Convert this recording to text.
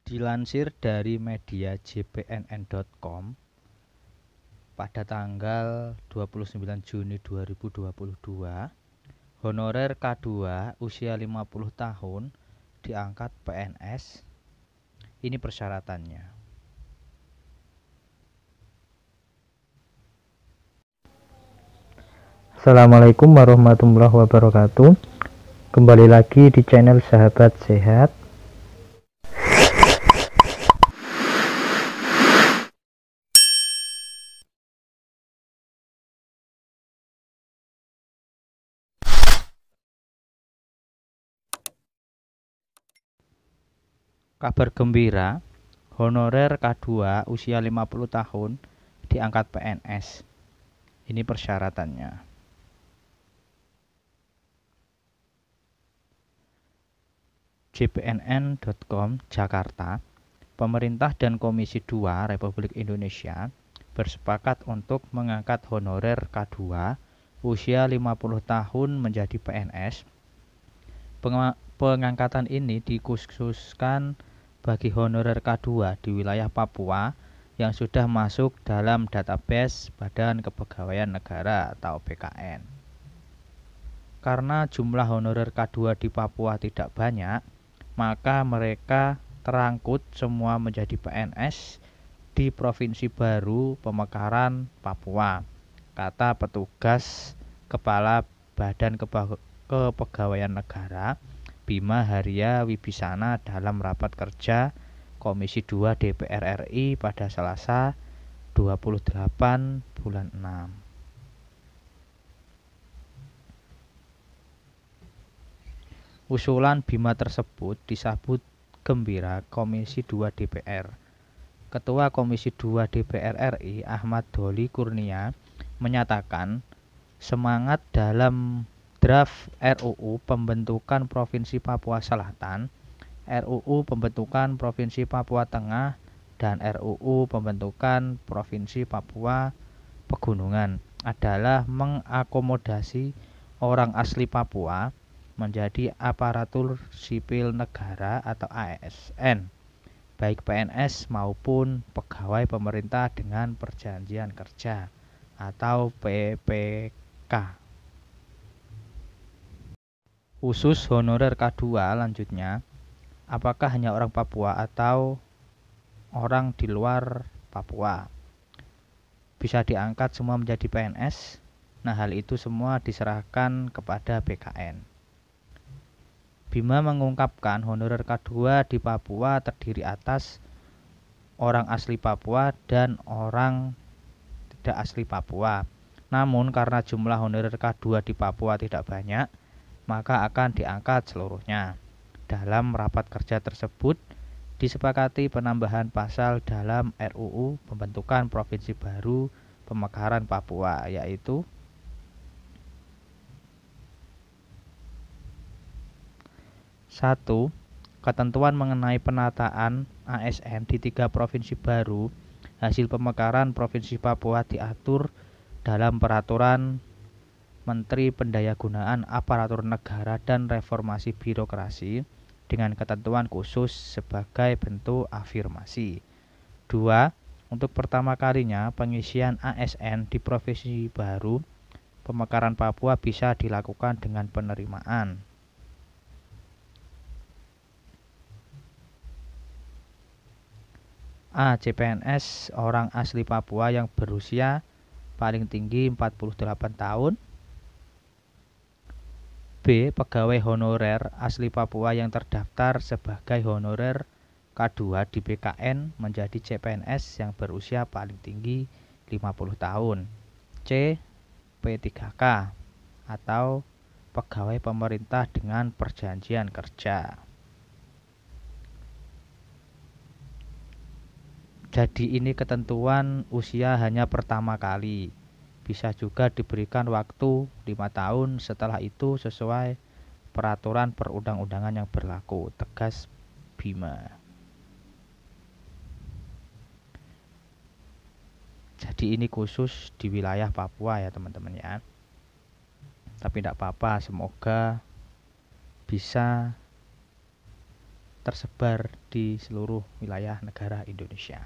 Dilansir dari media jpnn.com pada tanggal 29 Juni 2022, honorer K2 usia 50 tahun diangkat PNS. Ini persyaratannya. Assalamualaikum warahmatullahi wabarakatuh. Kembali lagi di channel Sahabat Sehat. Kabar gembira, honorer K2 usia 50 tahun diangkat PNS. Ini persyaratannya. jpnn.com Jakarta, pemerintah dan Komisi 2 Republik Indonesia bersepakat untuk mengangkat honorer K2 usia 50 tahun menjadi PNS. Pengangkatan ini dikhususkan bagi honorer K2 di wilayah Papua yang sudah masuk dalam database Badan Kepegawaian Negara atau BKN. Karena jumlah honorer K2 di Papua tidak banyak, maka mereka terangkut semua menjadi PNS di Provinsi Baru Pemekaran, Papua, kata petugas Kepala Badan Kepegawaian Negara Bima Haria Wibisana dalam rapat kerja Komisi 2 DPR RI pada Selasa 28 bulan 6. Usulan Bima tersebut disambut gembira Komisi 2 DPR. Ketua Komisi 2 DPR RI Ahmad Doli Kurnia menyatakan semangat dalam draft RUU Pembentukan Provinsi Papua Selatan, RUU Pembentukan Provinsi Papua Tengah, dan RUU Pembentukan Provinsi Papua Pegunungan adalah mengakomodasi orang asli Papua menjadi aparatur sipil negara atau ASN, baik PNS maupun pegawai pemerintah dengan perjanjian kerja atau PPK. Khusus honorer K2 lanjutnya, apakah hanya orang Papua atau orang di luar Papua bisa diangkat semua menjadi PNS? Nah, hal itu semua diserahkan kepada BKN. Bima mengungkapkan honorer K2 di Papua terdiri atas orang asli Papua dan orang tidak asli Papua. Namun karena jumlah honorer K2 di Papua tidak banyak, maka akan diangkat seluruhnya. Dalam rapat kerja tersebut disepakati penambahan pasal dalam RUU Pembentukan Provinsi Baru Pemekaran Papua, yaitu 1. Ketentuan mengenai penataan ASN di 3 provinsi baru hasil pemekaran Provinsi Papua diatur dalam Peraturan Menteri Pendayagunaan Aparatur Negara dan Reformasi Birokrasi dengan ketentuan khusus sebagai bentuk afirmasi. 2. Untuk pertama kalinya pengisian ASN di Provinsi Baru Pemekaran Papua bisa dilakukan dengan penerimaan. A. CPNS orang asli Papua yang berusia paling tinggi 48 tahun. B. Pegawai honorer asli Papua yang terdaftar sebagai honorer K2 di BKN menjadi CPNS yang berusia paling tinggi 50 tahun. C. P3K atau pegawai pemerintah dengan perjanjian kerja. Jadi ini ketentuan usia hanya pertama kali. Bisa juga diberikan waktu 5 tahun setelah itu sesuai peraturan perundang-undangan yang berlaku, tegas Bima. Jadi ini khusus di wilayah Papua ya teman-teman ya. Tapi tidak apa-apa, semoga bisa tersebar di seluruh wilayah negara Indonesia.